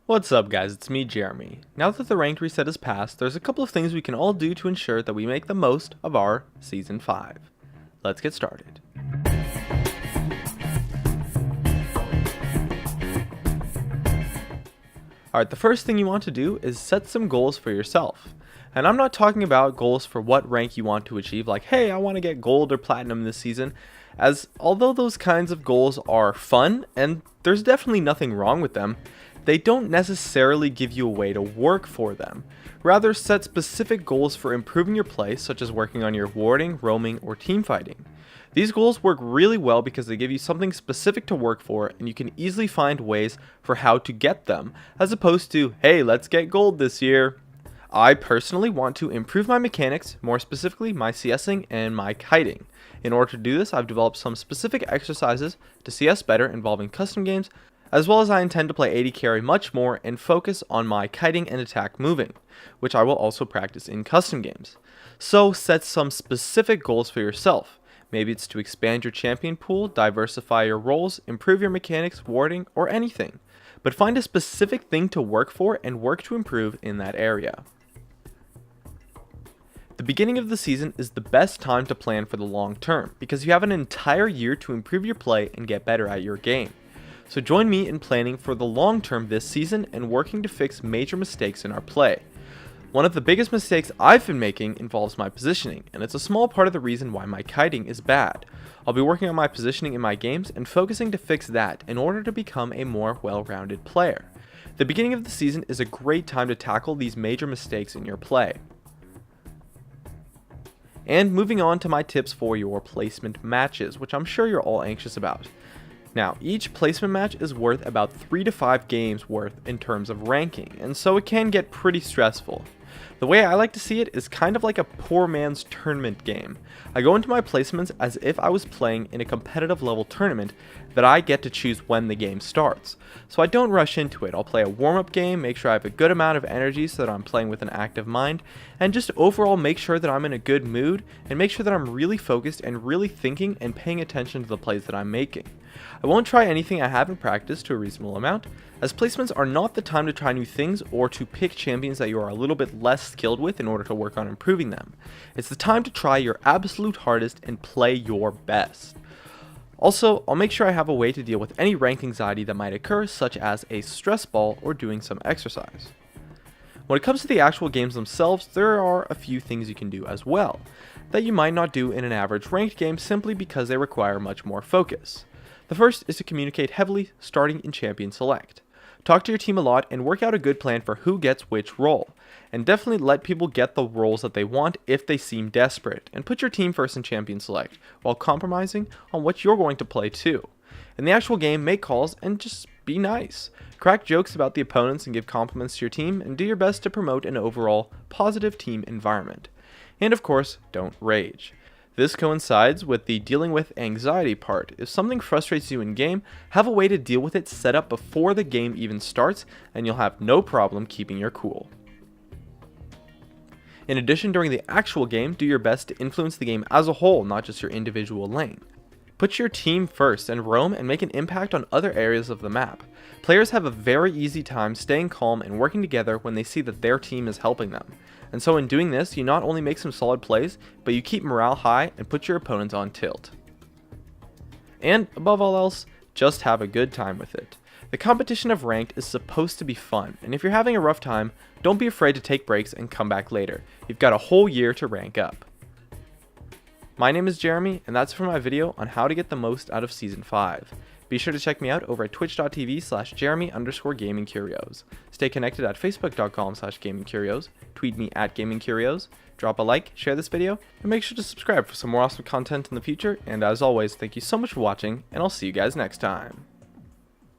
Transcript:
What's up guys, it's me Jeremy. Now that the ranked reset has passed, there's a couple of things we can all do to ensure that we make the most of our Season 5. Let's get started. Alright, the first thing you want to do is set some goals for yourself. And I'm not talking about goals for what rank you want to achieve, like, hey, I want to get gold or platinum this season, as although those kinds of goals are fun, and there's definitely nothing wrong with them, they don't necessarily give you a way to work for them. Rather, set specific goals for improving your play, such as working on your warding, roaming, or team fighting. These goals work really well because they give you something specific to work for, and you can easily find ways for how to get them, as opposed to, hey, let's get gold this year. I personally want to improve my mechanics, more specifically my CSing and my kiting. In order to do this, I've developed some specific exercises to CS better involving custom games, as well as I intend to play AD carry much more and focus on my kiting and attack moving, which I will also practice in custom games. So set some specific goals for yourself. Maybe it's to expand your champion pool, diversify your roles, improve your mechanics, warding, or anything. But find a specific thing to work for and work to improve in that area. The beginning of the season is the best time to plan for the long term, because you have an entire year to improve your play and get better at your game. So join me in planning for the long term this season and working to fix major mistakes in our play. One of the biggest mistakes I've been making involves my positioning, and it's a small part of the reason why my kiting is bad. I'll be working on my positioning in my games and focusing to fix that in order to become a more well-rounded player. The beginning of the season is a great time to tackle these major mistakes in your play. And moving on to my tips for your placement matches, which I'm sure you're all anxious about. Now, each placement match is worth about 3 to 5 games worth in terms of ranking, and so it can get pretty stressful. The way I like to see it is kind of like a poor man's tournament game. I go into my placements as if I was playing in a competitive level tournament that I get to choose when the game starts. So I don't rush into it. I'll play a warm-up game, make sure I have a good amount of energy so that I'm playing with an active mind, and just overall make sure that I'm in a good mood and make sure that I'm really focused and really thinking and paying attention to the plays that I'm making. I won't try anything I haven't practiced to a reasonable amount, as placements are not the time to try new things or to pick champions that you are a little bit less skilled with in order to work on improving them. It's the time to try your absolute hardest and play your best. Also, I'll make sure I have a way to deal with any rank anxiety that might occur, such as a stress ball or doing some exercise. When it comes to the actual games themselves, there are a few things you can do as well, that you might not do in an average ranked game simply because they require much more focus. The first is to communicate heavily starting in Champion Select. Talk to your team a lot and work out a good plan for who gets which role, and definitely let people get the roles that they want if they seem desperate, and put your team first in Champion Select, while compromising on what you're going to play too. In the actual game, make calls and just be nice. Crack jokes about the opponents and give compliments to your team, and do your best to promote an overall positive team environment. And of course, don't rage. This coincides with the dealing with anxiety part. If something frustrates you in game, have a way to deal with it set up before the game even starts, and you'll have no problem keeping your cool. In addition, during the actual game, do your best to influence the game as a whole, not just your individual lane. Put your team first and roam and make an impact on other areas of the map. Players have a very easy time staying calm and working together when they see that their team is helping them. And so in doing this, you not only make some solid plays, but you keep morale high and put your opponents on tilt. And above all else, just have a good time with it. The competition of ranked is supposed to be fun, and if you're having a rough time, don't be afraid to take breaks and come back later. You've got a whole year to rank up. My name is Jeremy, and that's for my video on how to get the most out of Season 5. Be sure to check me out over at twitch.tv/Jeremy_GamingCurios. Stay connected at facebook.com/GamingCurios, tweet me at GamingCurios, drop a like, share this video, and make sure to subscribe for some more awesome content in the future. And as always, thank you so much for watching, and I'll see you guys next time.